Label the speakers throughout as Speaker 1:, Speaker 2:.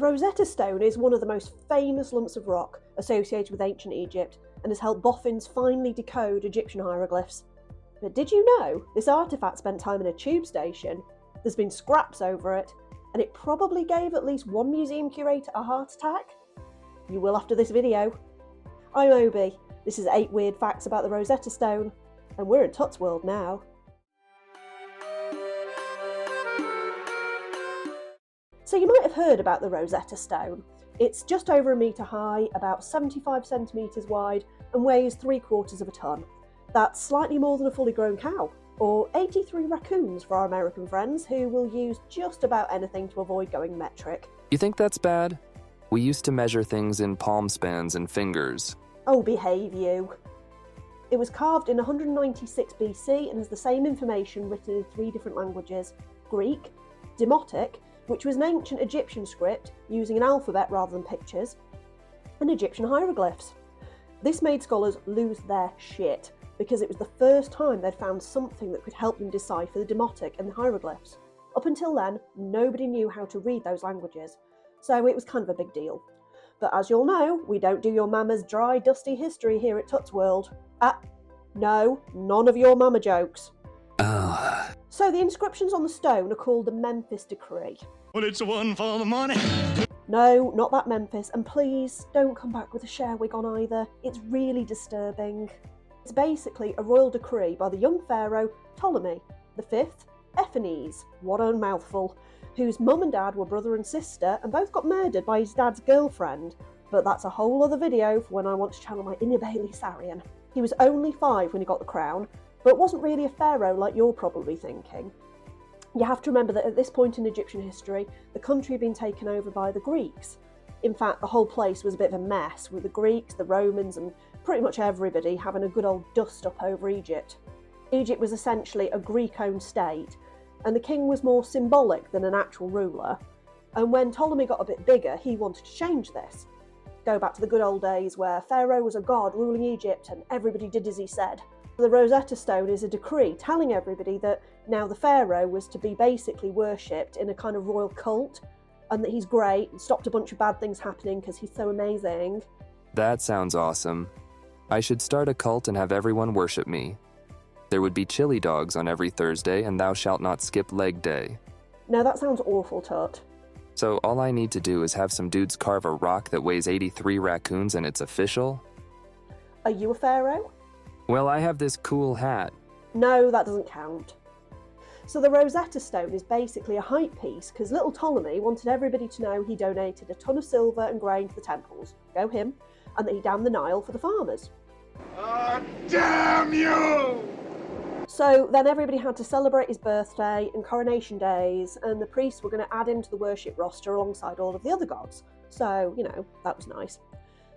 Speaker 1: Rosetta Stone is one of the most famous lumps of rock associated with ancient Egypt and has helped boffins finally decode Egyptian hieroglyphs. But did you know this artefact spent time in a tube station? There's been scraps over it, and it probably gave at least one museum curator a heart attack? You will after this video. I'm Obi, this is 8 weird facts about the Rosetta Stone, and we're in Tut's world now. So you might have heard about the Rosetta Stone. It's just over a metre high, about 75 centimetres wide, and weighs 3/4 of a tonne. That's slightly more than a fully grown cow, or 83 raccoons for our American friends who will use just about anything to avoid going metric.
Speaker 2: You think that's bad? We used to measure things in palm spans and fingers.
Speaker 1: Oh, behave you. It was carved in 196 BC and has the same information written in 3 different languages: Greek, Demotic, which was an ancient Egyptian script using an alphabet rather than pictures, and Egyptian hieroglyphs. This made scholars lose their shit because it was the first time they'd found something that could help them decipher the Demotic and the hieroglyphs. Up until then, nobody knew how to read those languages, so it was kind of a big deal. But as you'll know, we don't do your mama's dry, dusty history here at Tut's World. No, none of your mama jokes. So the inscriptions on the stone are called the Memphis Decree.
Speaker 3: Well, it's one for the money.
Speaker 1: No, not that Memphis, and please don't come back with a share wig on either. It's really disturbing. It's basically a royal decree by the young pharaoh Ptolemy V Ephanes, what a mouthful, whose mum and dad were brother and sister and both got murdered by his dad's girlfriend. But that's a whole other video for when I want to channel my inner Bailey Sarian. He was only 5 when he got the crown, but wasn't really a pharaoh like you're probably thinking. You have to remember that at this point in Egyptian history, the country had been taken over by the Greeks. In fact, the whole place was a bit of a mess, with the Greeks, the Romans, and pretty much everybody having a good old dust up over Egypt. Egypt was essentially a Greek-owned state, and the king was more symbolic than an actual ruler. And when Ptolemy got a bit bigger, he wanted to change this. Go back to the good old days where Pharaoh was a god ruling Egypt and everybody did as he said. The Rosetta Stone is a decree telling everybody that now the pharaoh was to be basically worshipped in a kind of royal cult, and that he's great and stopped a bunch of bad things happening because he's so amazing.
Speaker 2: That sounds awesome. I should start a cult and have everyone worship me. There would be chili dogs on every Thursday, and thou shalt not skip leg day.
Speaker 1: No, that sounds awful, Tut.
Speaker 2: So all I need to do is have some dudes carve a rock that weighs 83 raccoons and it's official?
Speaker 1: Are you a pharaoh?
Speaker 2: Well, I have this cool hat.
Speaker 1: No, that doesn't count. So the Rosetta Stone is basically a hype piece because little Ptolemy wanted everybody to know he donated a ton of silver and grain to the temples, go him, and that he dammed the Nile for the farmers.
Speaker 3: Damn you!
Speaker 1: So then everybody had to celebrate his birthday and coronation days, and the priests were going to add him to the worship roster alongside all of the other gods. So, you know, that was nice.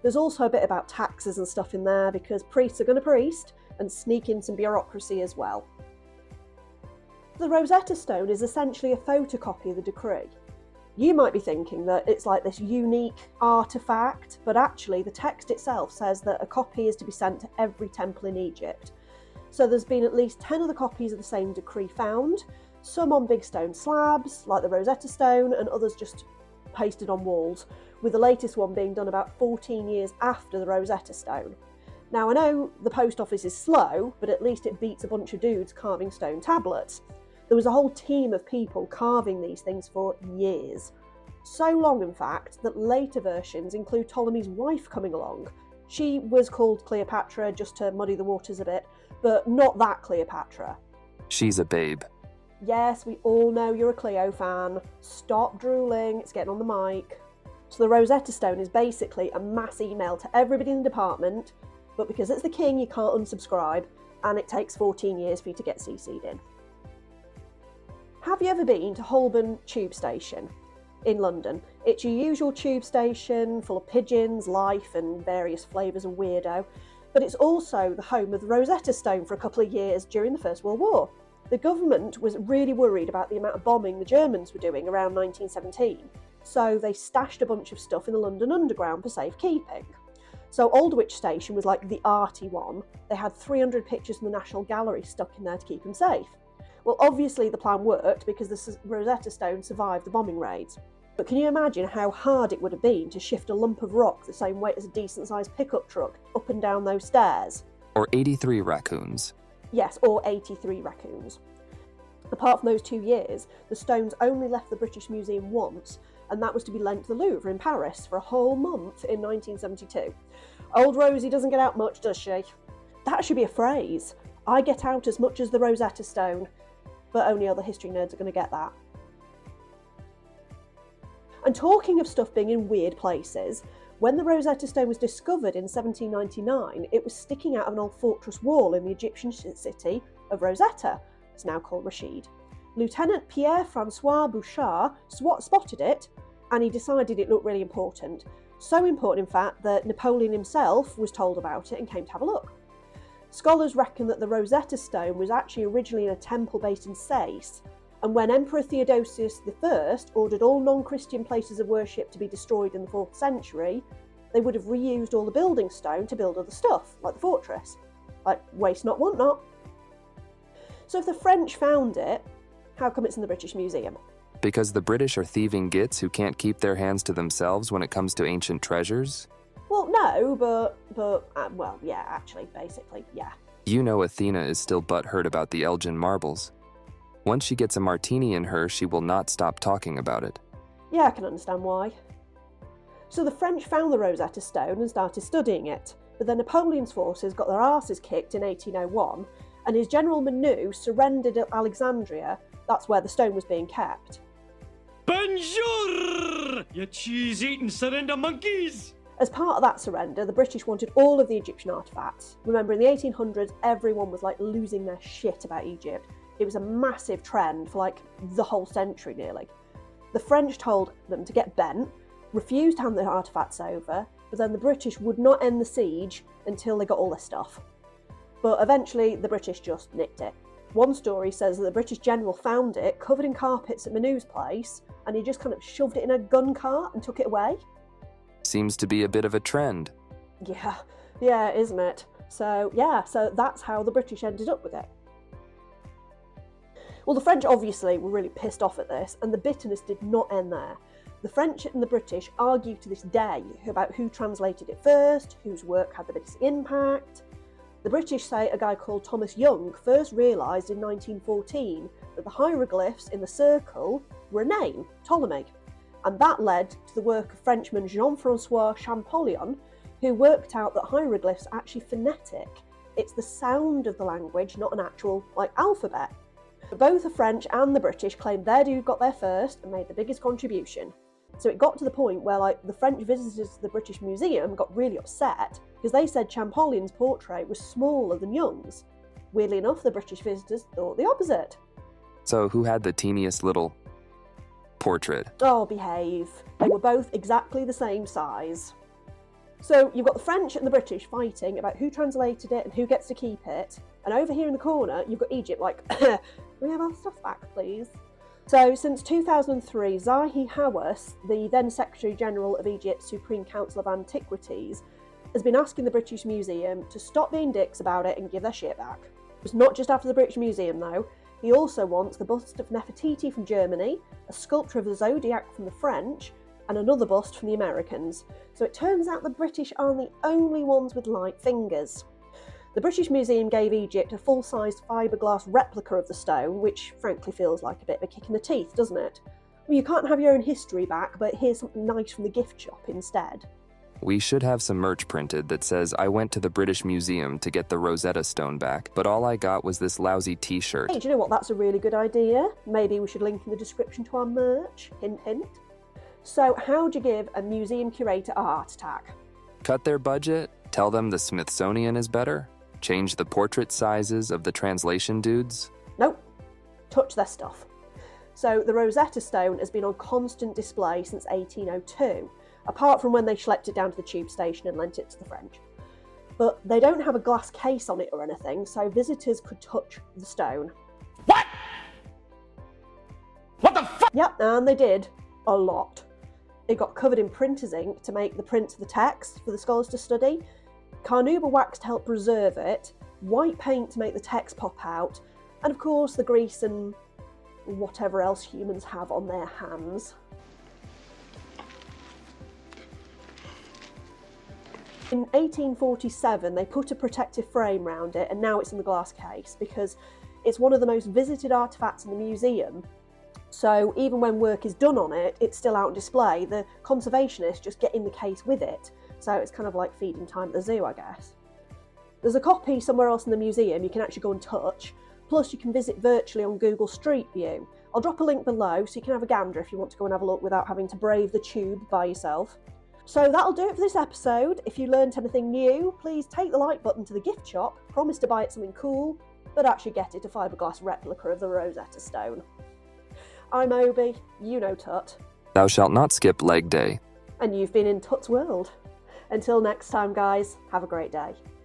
Speaker 1: There's also a bit about taxes and stuff in there because priests are going to priest and sneak in some bureaucracy as well. The Rosetta Stone is essentially a photocopy of the decree. You might be thinking that it's like this unique artefact, but actually the text itself says that a copy is to be sent to every temple in Egypt. So there's been at least 10 other copies of the same decree found, some on big stone slabs, like the Rosetta Stone, and others just pasted on walls, with the latest one being done about 14 years after the Rosetta Stone. Now I know the post office is slow, but at least it beats a bunch of dudes carving stone tablets. There was a whole team of people carving these things for years. So long, in fact, that later versions include Ptolemy's wife coming along. She was called Cleopatra just to muddy the waters a bit, but not that Cleopatra.
Speaker 2: She's a babe.
Speaker 1: Yes, we all know you're a Cleo fan. Stop drooling, it's getting on the mic. So the Rosetta Stone is basically a mass email to everybody in the department, but because it's the king, you can't unsubscribe, and it takes 14 years for you to get CC'd in. Have you ever been to Holborn Tube Station in London? It's your usual tube station full of pigeons, life, and various flavours of weirdo, but it's also the home of the Rosetta Stone for a couple of years during the First World War. The government was really worried about the amount of bombing the Germans were doing around 1917, so they stashed a bunch of stuff in the London Underground for safekeeping. So Aldwych Station was like the arty one. They had 300 pictures from the National Gallery stuck in there to keep them safe. Well, obviously the plan worked because the Rosetta Stone survived the bombing raids. But can you imagine how hard it would have been to shift a lump of rock the same weight as a decent-sized pickup truck up and down those stairs?
Speaker 2: Or 83 raccoons.
Speaker 1: Yes, or 83 raccoons. Apart from those 2 years, the stones only left the British Museum once, and that was to be lent to the Louvre in Paris for a whole month in 1972. Old Rosie doesn't get out much, does she? That should be a phrase. I get out as much as the Rosetta Stone. But only other history nerds are going to get that. And talking of stuff being in weird places, when the Rosetta Stone was discovered in 1799, it was sticking out of an old fortress wall in the Egyptian city of Rosetta. It's now called Rashid. Lieutenant Pierre-Francois Bouchard spotted it, and he decided it looked really important. So important, in fact, that Napoleon himself was told about it and came to have a look. Scholars reckon that the Rosetta Stone was actually originally in a temple based in Sais, and when Emperor Theodosius I ordered all non-Christian places of worship to be destroyed in the 4th century, they would have reused all the building stone to build other stuff, like the fortress. Like, waste not, want not. So if the French found it, how come it's in the British Museum?
Speaker 2: Because the British are thieving gits who can't keep their hands to themselves when it comes to ancient treasures?
Speaker 1: Well, no, but well, yeah, actually, basically, yeah.
Speaker 2: You know Athena is still butthurt about the Elgin marbles. Once she gets a martini in her, she will not stop talking about it.
Speaker 1: Yeah, I can understand why. So the French found the Rosetta Stone and started studying it, but then Napoleon's forces got their arses kicked in 1801, and his General Manu surrendered at Alexandria. That's where the stone was being kept.
Speaker 3: Bonjour, you cheese-eating surrender monkeys!
Speaker 1: As part of that surrender, the British wanted all of the Egyptian artefacts. Remember, in the 1800s, everyone was like losing their shit about Egypt. It was a massive trend for like the whole century nearly. The French told them to get bent, refused to hand the artefacts over, but then the British would not end the siege until they got all their stuff. But eventually, the British just nicked it. One story says that the British general found it covered in carpets at Manu's place, and he just kind of shoved it in a gun cart and took it away.
Speaker 2: Seems to be a bit of a trend.
Speaker 1: Yeah, isn't it? So that's how the British ended up with it. Well, the French obviously were really pissed off at this, and the bitterness did not end there. The French and the British argue to this day about who translated it first, whose work had the biggest impact. The British say a guy called Thomas Young first realised in 1914 that the hieroglyphs in the circle were a name, Ptolemy, and that led to the work of Frenchman Jean-François Champollion, who worked out that hieroglyphs are actually phonetic. It's the sound of the language, not an actual, alphabet. But both the French and the British claimed their dude got there first and made the biggest contribution. So it got to the point where the French visitors to the British Museum got really upset because they said Champollion's portrait was smaller than Young's. Weirdly enough, the British visitors thought the opposite.
Speaker 2: So who had the teeniest little portrait?
Speaker 1: Oh, behave. They were both exactly the same size. So you've got the French and the British fighting about who translated it and who gets to keep it. And over here in the corner, you've got Egypt can we have our stuff back, please? So since 2003, Zahi Hawass, the then Secretary General of Egypt's Supreme Council of Antiquities, has been asking the British Museum to stop being dicks about it and give their shit back. It's not just after the British Museum though. He also wants the bust of Nefertiti from Germany, a sculpture of the Zodiac from the French, and another bust from the Americans. So it turns out the British aren't the only ones with light fingers. The British Museum gave Egypt a full-sized fiberglass replica of the stone, which frankly feels like a bit of a kick in the teeth, doesn't it? Well, you can't have your own history back, but here's something nice from the gift shop instead.
Speaker 2: We should have some merch printed that says, I went to the British Museum to get the Rosetta Stone back, but all I got was this lousy t-shirt.
Speaker 1: Hey, do you know what? That's a really good idea. Maybe we should link in the description to our merch. Hint, hint. So how'd you give a museum curator a heart attack?
Speaker 2: Cut their budget? Tell them the Smithsonian is better? Change the portrait sizes of the translation dudes?
Speaker 1: Nope. Touch their stuff. So the Rosetta Stone has been on constant display since 1802, apart from when they schlepped it down to the tube station and lent it to the French. But they don't have a glass case on it or anything, so visitors could touch the stone.
Speaker 3: What? What the fuck?
Speaker 1: Yep, and they did. A lot. It got covered in printer's ink to make the prints of the text for the scholars to study, carnauba wax to help preserve it, white paint to make the text pop out, and of course the grease and whatever else humans have on their hands. In 1847, they put a protective frame around it, and now it's in the glass case because it's one of the most visited artefacts in the museum. So even when work is done on it, it's still out on display. The conservationists just get in the case with it. So it's kind of like feeding time at the zoo, I guess. There's a copy somewhere else in the museum you can actually go and touch. Plus you can visit virtually on Google Street View. I'll drop a link below so you can have a gander if you want to go and have a look without having to brave the tube by yourself. So that'll do it for this episode. If you learned anything new, please take the like button to the gift shop, promise to buy it something cool, but actually get it a fiberglass replica of the Rosetta Stone. I'm Obi, you know Tut.
Speaker 2: Thou shalt not skip leg day.
Speaker 1: And you've been in Tut's world. Until next time, guys, have a great day.